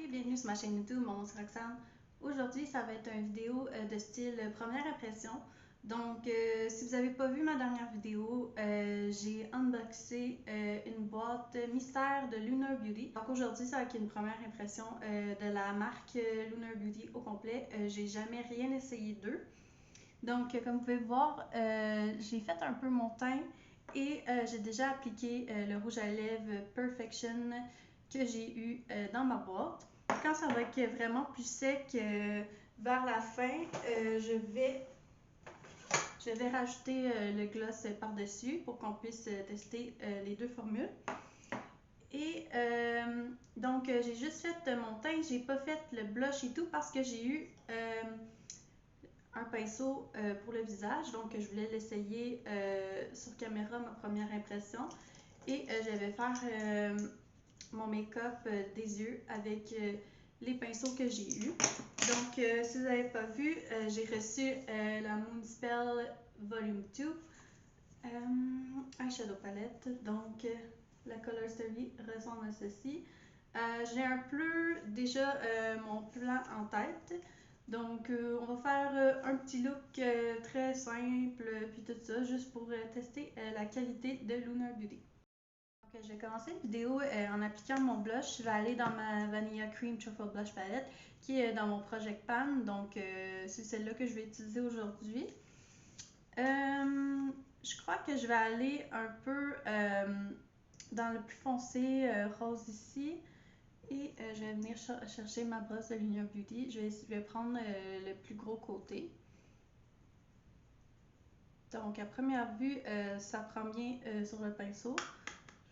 et bienvenue sur ma chaîne YouTube, mon nom c'est Roxane. Aujourd'hui, ça va être une vidéo de style première impression. Donc, si vous n'avez pas vu ma dernière vidéo, j'ai unboxé une boîte mystère de Lunar Beauty. Donc aujourd'hui, ça va être une première impression de la marque Lunar Beauty au complet. J'ai jamais rien essayé d'eux. Donc, comme vous pouvez voir, j'ai fait un peu mon teint et j'ai déjà appliqué le rouge à lèvres Perfection que j'ai eu dans ma boîte. Quand ça va être vraiment plus sec vers la fin, je vais rajouter le gloss par-dessus pour qu'on puisse tester les deux formules. Et donc, j'ai juste fait mon teint, j'ai pas fait le blush et tout parce que j'ai eu un pinceau pour le visage, donc je voulais l'essayer sur caméra, ma première impression. Et je vais faire mon make-up des yeux avec les pinceaux que j'ai eus. Donc, si vous n'avez pas vu, j'ai reçu la Moonspell Volume 2 eyeshadow palette. Donc, la Color Story ressemble à ceci. J'ai un peu déjà mon plan en tête. Donc, on va faire un petit look très simple, puis tout ça, juste pour tester la qualité de Lunar Beauty. Donc, je vais commencer la vidéo en appliquant mon blush. Je vais aller dans ma Vanilla Cream Truffle Blush Palette, qui est dans mon Project Pan. Donc, c'est celle-là que je vais utiliser aujourd'hui. Je crois que je vais aller un peu dans le plus foncé rose ici. Et je vais venir chercher ma brosse de Lunar Beauty. Je vais prendre le plus gros côté. Donc, à première vue, ça prend bien sur le pinceau.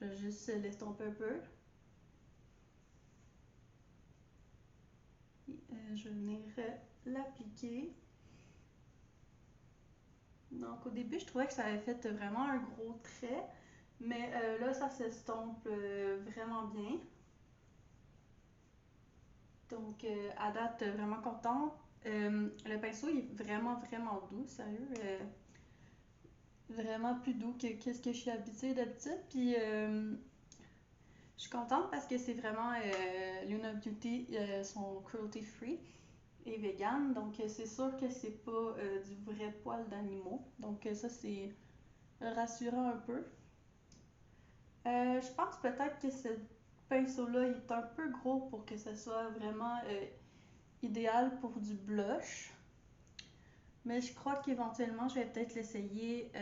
Je vais juste l'estomper un peu. Et, je vais venir l'appliquer. Donc, au début, je trouvais que ça avait fait vraiment un gros trait. Mais là, ça s'estompe vraiment bien. Donc, à date, vraiment contente. Le pinceau il est vraiment doux, sérieux. Vraiment plus doux que ce que je suis habituée d'habitude. Puis, je suis contente parce que c'est vraiment Lunar Beauty, sont cruelty free et vegan. Donc, c'est sûr que c'est pas du vrai poil d'animaux. Donc, ça, c'est rassurant un peu. Je pense peut-être que ce pinceau-là est un peu gros pour que ce soit vraiment idéal pour du blush. Mais je crois qu'éventuellement, je vais peut-être l'essayer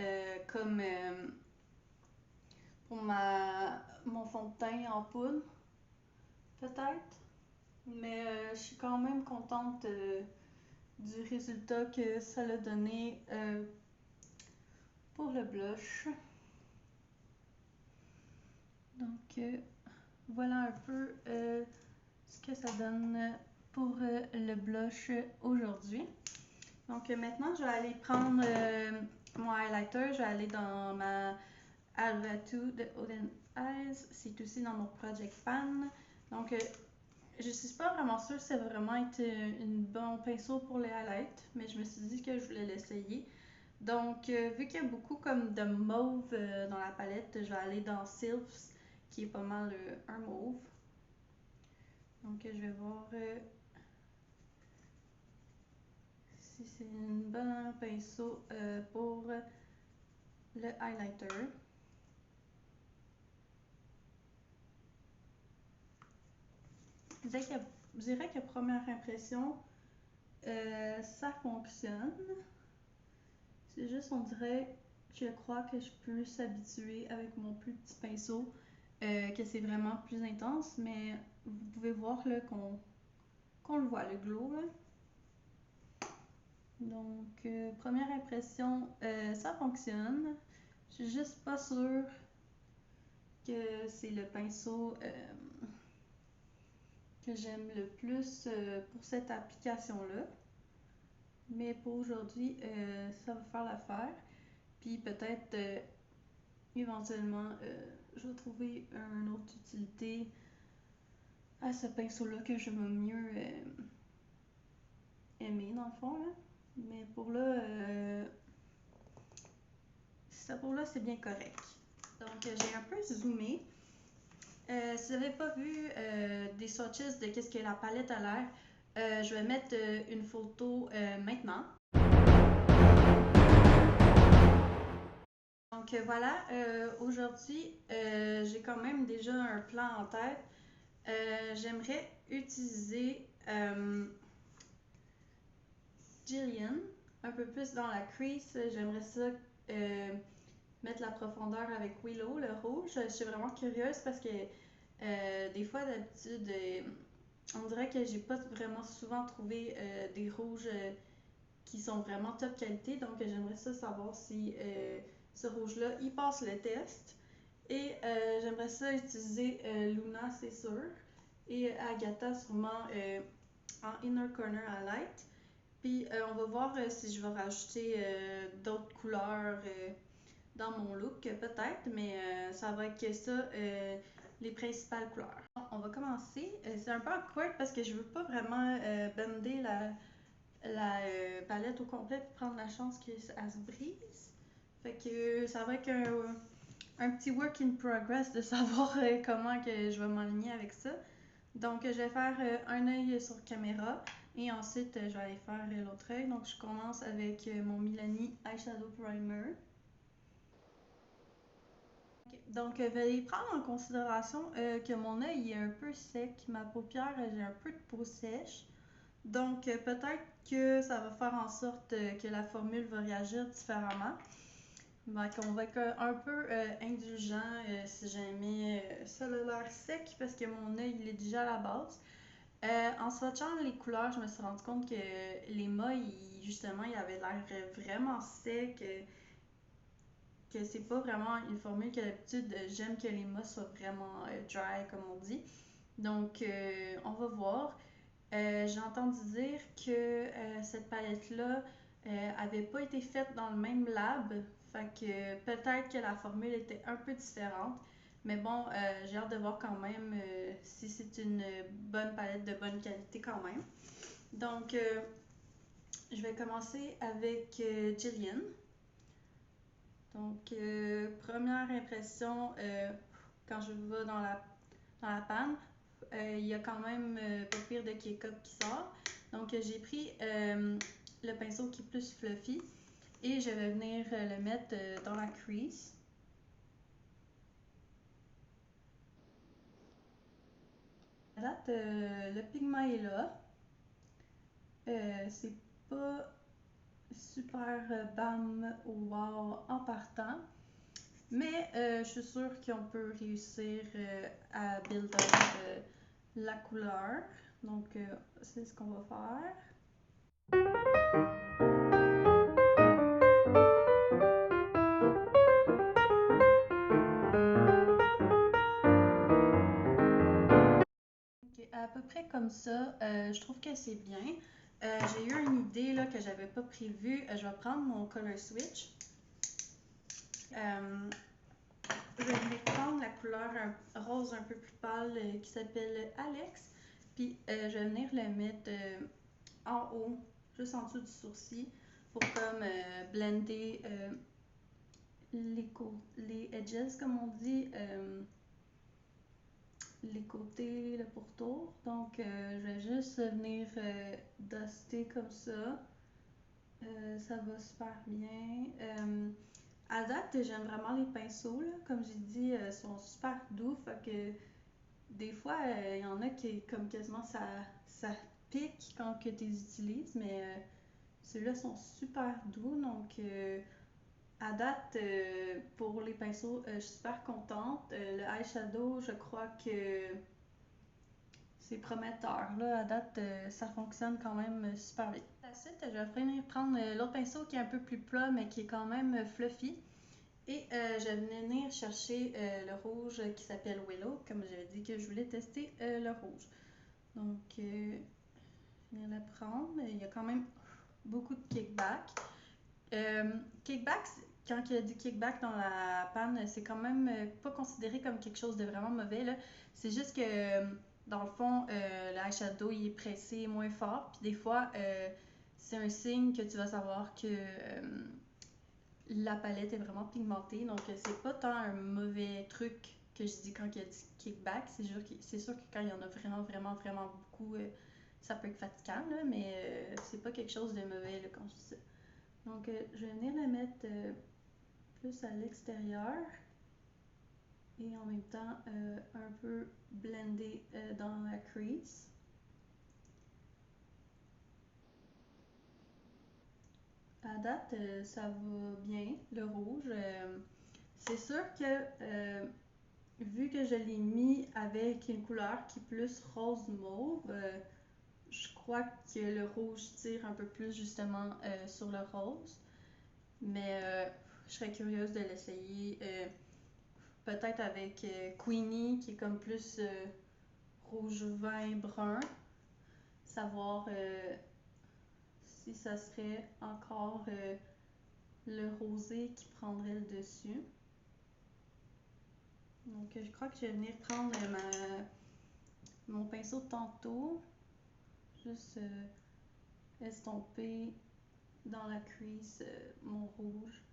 comme pour mon fond de teint en poudre. Peut-être. Mais je suis quand même contente du résultat que ça a donné pour le blush. Donc, voilà un peu ce que ça donne pour le blush aujourd'hui. Donc, maintenant, je vais aller prendre mon highlighter. Je vais aller dans ma Alva 2 de Oden Eyes. C'est aussi dans mon Project Pan. Donc, je ne suis pas vraiment sûre si ça va vraiment être un bon pinceau pour les highlights, mais je me suis dit que je voulais l'essayer. Donc, vu qu'il y a beaucoup comme de mauve dans la palette, je vais aller dans Sylphs, qui est pas mal un mauve. Donc, je vais voir si c'est un bon pinceau pour le highlighter. Je dirais que première impression, ça fonctionne. C'est juste, on dirait, je crois que je peux s'habituer avec mon plus petit pinceau, que c'est vraiment plus intense, mais vous pouvez voir là qu'on le voit, le glow là. Donc, première impression, ça fonctionne. Je suis juste pas sûre que c'est le pinceau que j'aime le plus pour cette application-là. Mais pour aujourd'hui, ça va faire l'affaire. Puis peut-être éventuellement, je vais trouver une autre utilité à ce pinceau-là que je vais mieux aimer dans le fond. Là. Mais pour là, ça pour là, c'est bien correct. Donc j'ai un peu zoomé. Si vous n'avez pas vu des swatches de qu'est-ce que la palette a l'air, je vais mettre une photo maintenant. Donc voilà, aujourd'hui, j'ai quand même déjà un plan en tête. J'aimerais utiliser Jillian un peu plus dans la crease. J'aimerais ça mettre la profondeur avec Willow, le rouge. Je suis vraiment curieuse parce que des fois, d'habitude, on dirait que j'ai pas vraiment souvent trouvé des rouges qui sont vraiment top qualité. Donc, j'aimerais ça savoir si ce rouge-là, il passe le test. Et j'aimerais ça utiliser Luna, c'est sûr. Et Agatha, sûrement en Inner Corner Highlight. Puis, on va voir si je vais rajouter d'autres couleurs dans mon look, peut-être. Mais ça va être ça, les principales couleurs. On va commencer. C'est un peu awkward parce que je veux pas vraiment bender la palette au complet pour prendre la chance qu'elle se brise. Fait que ça va être un petit work in progress de savoir comment que je vais m'aligner avec ça. Donc, je vais faire un œil sur caméra et ensuite, je vais aller faire l'autre œil. Donc, je commence avec mon Milani Eyeshadow Primer. Okay. Donc, veuillez prendre en considération que mon œil est un peu sec, ma paupière, j'ai un peu de peau sèche. Donc, peut-être que ça va faire en sorte que la formule va réagir différemment. Donc, on va être un peu indulgent si jamais ça a l'air sec parce que mon œil il est déjà à la base. En swatchant les couleurs, je me suis rendu compte que les mâts, justement, ils avaient l'air vraiment secs. Que c'est pas vraiment une formule que d'habitude j'aime que les mâts soient vraiment dry, comme on dit. Donc, on va voir. J'ai entendu dire que cette palette-là avait pas été faite dans le même lab, fait que peut-être que la formule était un peu différente. Mais bon, j'ai hâte de voir quand même si c'est une bonne palette de bonne qualité quand même. Donc, je vais commencer avec Jillian. Donc, première impression, quand je vais dans la panne, il y a quand même pas pire de K-Cup qui sort. Donc, j'ai pris le pinceau qui est plus fluffy et je vais venir le mettre dans la crease. À date, le pigment est là. C'est pas super bam ou wow en partant. Mais je suis sûre qu'on peut réussir à build up la couleur. Donc, c'est ce qu'on va faire. Okay, à peu près comme ça, je trouve que c'est bien. J'ai eu une idée là, que j'avais pas prévue. Je vais prendre mon color switch. Je vais prendre la couleur rose un peu plus pâle qui s'appelle Alex. Puis je vais venir le mettre en haut, juste en dessous du sourcil, pour comme blender les edges, comme on dit, les côtés, le pourtour. Donc, je vais juste venir duster comme ça. Ça va super bien. À date, j'aime vraiment les pinceaux, là. Comme j'ai dit, ils sont super doux. Fait que des fois, il y en a qui, comme quasiment, ça pique quand que tu les utilises, mais ceux-là sont super doux. Donc, à date, pour les pinceaux, je suis super contente. Le eyeshadow, je crois que c'est prometteur. Là, à date, ça fonctionne quand même super bien. Ensuite, je vais venir prendre l'autre pinceau qui est un peu plus plat, mais qui est quand même fluffy. Et je vais venir chercher le rouge qui s'appelle Willow, comme j'avais dit que je voulais tester le rouge. Donc, je vais venir le prendre. Il y a quand même beaucoup de kickback. Kickback, quand il y a du kickback dans la panne, c'est quand même pas considéré comme quelque chose de vraiment mauvais, là. C'est juste que, dans le fond, l'eyeshadow, il est pressé moins fort. Puis des fois, c'est un signe que tu vas savoir que la palette est vraiment pigmentée. Donc, c'est pas tant un mauvais truc que je dis quand il y a du kickback. C'est sûr que quand il y en a vraiment beaucoup, ça peut être fatigant, là, mais c'est pas quelque chose de mauvais là, quand je dis ça. Donc, je vais venir le mettre plus à l'extérieur et en même temps un peu blender dans la crease. À date, ça va bien, le rouge. C'est sûr que vu que je l'ai mis avec une couleur qui est plus rose mauve, je crois que le rouge tire un peu plus justement sur le rose. Mais je serais curieuse de l'essayer peut-être avec Queenie qui est comme plus rouge vin brun. Savoir si ça serait encore le rosé qui prendrait le dessus. Donc je crois que je vais venir prendre mon pinceau de tantôt. Juste estomper dans la crease mon rouge.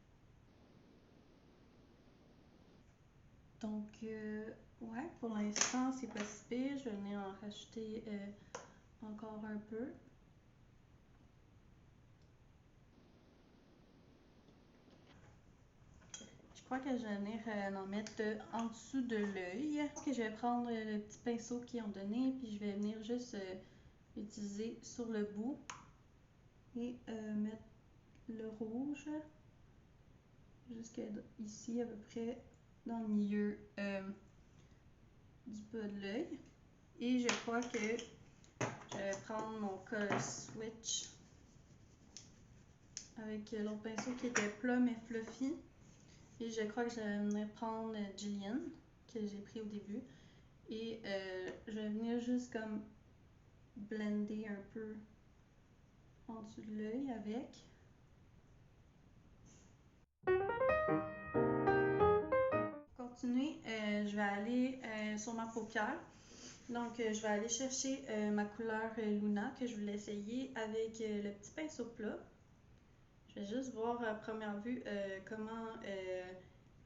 Donc, ouais, pour l'instant, c'est pas si pire. Je vais venir en rajouter encore un peu. Je crois que je vais venir en mettre en dessous de l'œil. Je vais prendre le petit pinceau qu'ils ont donné, puis je vais venir juste utiliser sur le bout et mettre le rouge jusqu'ici à peu près dans le milieu du bas de l'œil. Et je crois que je vais prendre mon color switch avec l'autre pinceau qui était plat mais fluffy. Et je crois que je vais venir prendre Jillian, que j'ai pris au début. Et je vais venir juste comme blender un peu en dessous de l'œil avec. Pour continuer, je vais aller sur ma paupière. Donc, je vais aller chercher ma couleur Luna que je voulais essayer avec le petit pinceau plat. Je vais juste voir à première vue comment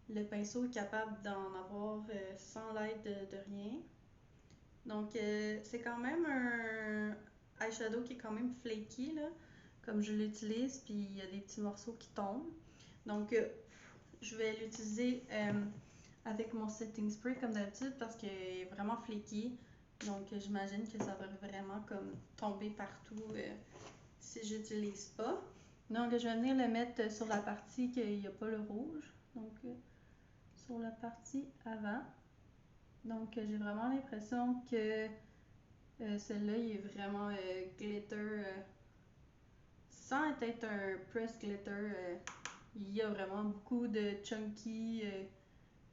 le pinceau est capable d'en avoir sans l'aide de rien. Donc, c'est quand même un eyeshadow qui est quand même flaky, là, comme je l'utilise, puis il y a des petits morceaux qui tombent. Donc, je vais l'utiliser avec mon setting spray comme d'habitude parce qu'il est vraiment flaky. Donc, j'imagine que ça va vraiment comme tomber partout si j'utilise pas. Donc, je vais venir le mettre sur la partie qu'il n'y a pas le rouge. Donc, sur la partie avant. Donc, j'ai vraiment l'impression que celle-là, il est vraiment glitter. Sans être un press glitter, il y a vraiment beaucoup de chunky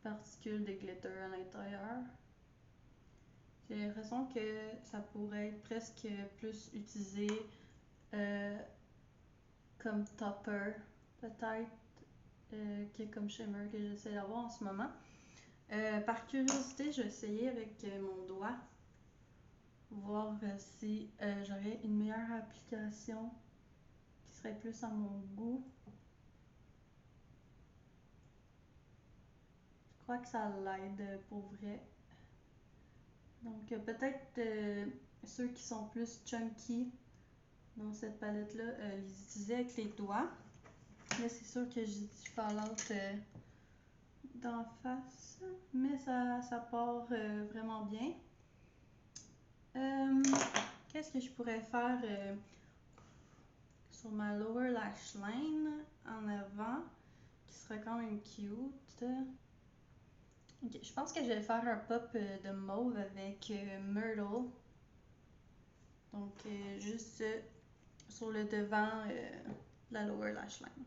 particules de glitter à l'intérieur. J'ai l'impression que ça pourrait être presque plus utilisé comme topper, peut-être, que comme shimmer que j'essaie d'avoir en ce moment. Par curiosité, je vais essayer avec mon doigt, voir si j'aurais une meilleure application qui serait plus à mon goût. Je crois que ça l'aide pour vrai. Donc peut-être ceux qui sont plus chunky dans cette palette-là, les utiliser avec les doigts. Là, c'est sûr que j'ai du Fallout d'en face, mais ça part vraiment bien. Qu'est-ce que je pourrais faire sur ma lower lash line en avant qui serait quand même cute? Ok, je pense que je vais faire un pop de mauve avec Myrtle. Donc, juste sur le devant de la lower lash line.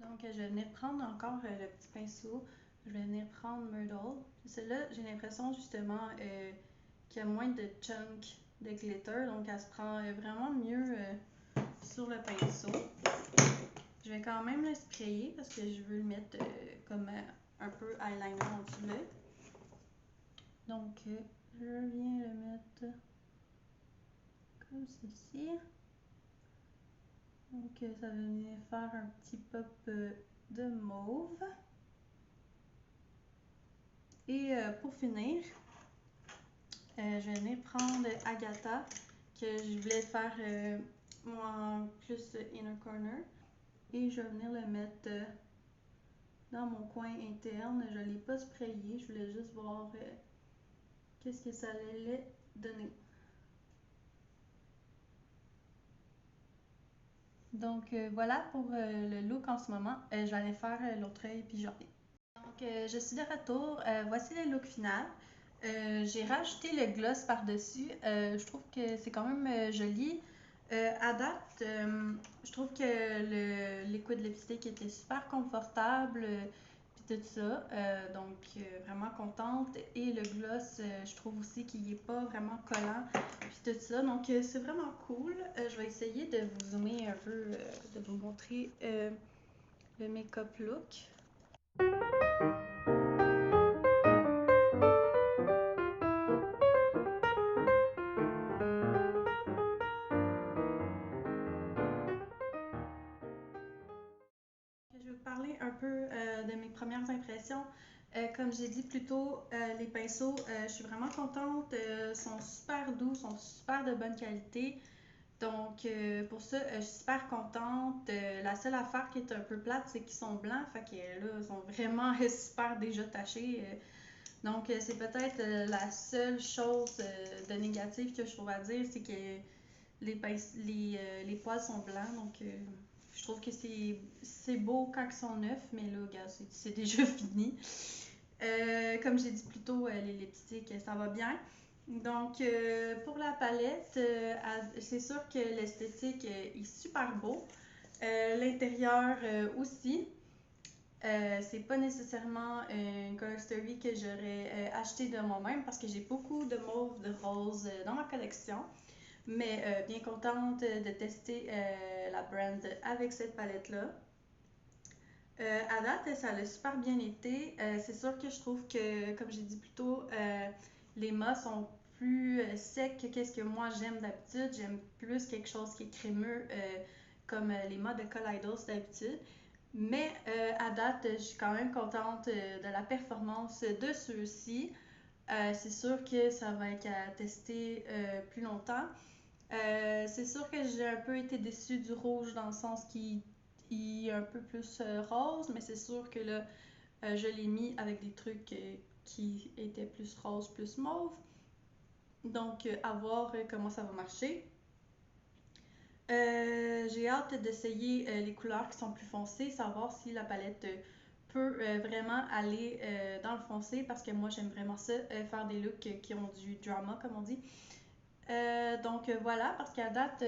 Donc, je vais venir prendre encore le petit pinceau. Je vais venir prendre Myrtle. Celle-là, j'ai l'impression justement qu'il y a moins de chunk de glitter. Donc, elle se prend vraiment mieux sur le pinceau. Je vais quand même le sprayer parce que je veux le mettre comme un peu eyeliner en dessous de l'œil. Donc, je viens le mettre comme ceci. Donc, ça va venir faire un petit pop de mauve. Et pour finir, je vais venir prendre Agatha, que je voulais faire en plus inner corner. Et je vais venir le mettre dans mon coin interne. Je ne l'ai pas sprayé, je voulais juste voir qu'est-ce que ça allait donner. Donc voilà pour le look en ce moment. Je vais aller faire l'autre œil puis je reviens. Donc je suis de retour. Voici le look final. J'ai rajouté le gloss par-dessus. Je trouve que c'est quand même joli. À date, je trouve que le liquid lipstick était super confortable. Puis tout ça. Donc vraiment contente. Et le gloss, je trouve aussi qu'il n'est pas vraiment collant. Puis tout ça. Donc c'est vraiment cool. Je vais essayer de vous zoomer un peu, de vous montrer le make-up look. Je vais vous parler un peu de mes premières impressions. Comme j'ai dit plus tôt, les pinceaux, je suis vraiment contente. Sont super doux, sont super de bonne qualité. Donc, pour ça, je suis super contente. La seule affaire qui est un peu plate, c'est qu'ils sont blancs. Fait que là, ils sont vraiment super déjà tachés. Donc, c'est peut-être la seule chose de négative que je trouve à dire, c'est que les poils sont blancs. Donc, je trouve que c'est beau quand ils sont neufs, mais là, regarde, c'est déjà fini. Comme j'ai dit plus tôt, les lipsticks, ça va bien. Donc, pour la palette, c'est sûr que l'esthétique est super beau. L'intérieur aussi. C'est pas nécessairement une color story que j'aurais acheté de moi-même parce que j'ai beaucoup de mauve, de rose dans ma collection. Mais bien contente de tester la brand avec cette palette-là. À date, ça a super bien été. C'est sûr que je trouve que, comme j'ai dit plus tôt, les mâts sont plus secs que ce que moi j'aime d'habitude. J'aime plus quelque chose qui est crémeux, comme les mâts de Kaleidos d'habitude. Mais à date, je suis quand même contente de la performance de ceux-ci. C'est sûr que ça va être à tester plus longtemps. C'est sûr que j'ai un peu été déçue du rouge dans le sens qu'il est un peu plus rose, mais c'est sûr que là, je l'ai mis avec des trucs qui étaient plus rose, plus mauve. Donc, à voir comment ça va marcher. J'ai hâte d'essayer les couleurs qui sont plus foncées, savoir si la palette peut vraiment aller dans le foncé parce que moi j'aime vraiment ça, faire des looks qui ont du drama comme on dit. Donc voilà, parce qu'à date,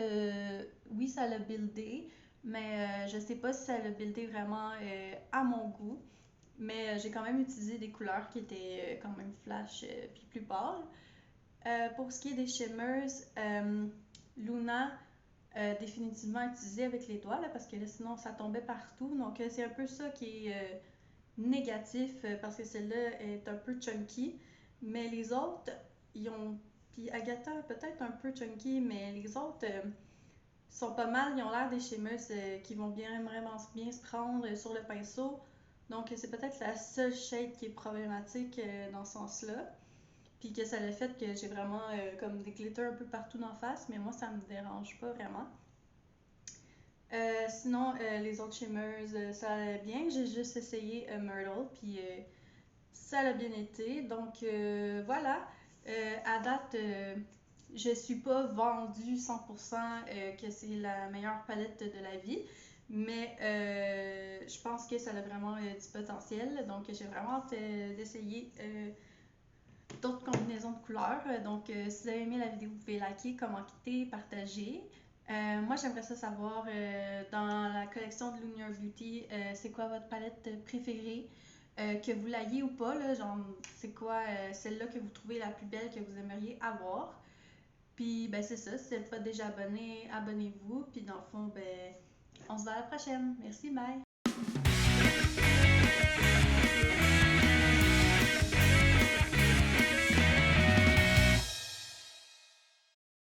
oui, ça l'a buildé, mais je sais pas si ça l'a buildé vraiment à mon goût. Mais j'ai quand même utilisé des couleurs qui étaient quand même flash puis plus pâles. Pour ce qui est des shimmers, Luna, définitivement utilisé avec les doigts, là, parce que là, sinon ça tombait partout. Donc c'est un peu ça qui est négatif, parce que celle-là est un peu chunky. Mais les autres, ils ont. Puis Agatha, peut-être un peu chunky, mais les autres sont pas mal. Ils ont l'air des shimmers qui vont vraiment bien se prendre sur le pinceau. Donc c'est peut-être la seule shade qui est problématique dans ce sens-là. Puis que ça a fait que j'ai vraiment comme des glitters un peu partout dans la face, mais moi ça me dérange pas vraiment. Sinon, les autres shimmers, ça allait bien. J'ai juste essayé Myrtle, puis ça a bien été. Donc voilà, à date, je suis pas vendue 100% que c'est la meilleure palette de la vie, mais je pense que ça a vraiment du potentiel. Donc j'ai vraiment hâte d'essayer d'autres combinaisons de couleurs. Donc si vous avez aimé la vidéo, vous pouvez liker, commenter, partager. Moi, j'aimerais ça savoir dans la collection de Lunar Beauty, c'est quoi votre palette préférée, que vous l'ayez ou pas, là, genre, c'est quoi celle-là que vous trouvez la plus belle que vous aimeriez avoir. Puis, ben, c'est ça, si vous n'êtes pas déjà abonné, abonnez-vous. Puis, dans le fond, ben, on se voit à la prochaine. Merci, bye!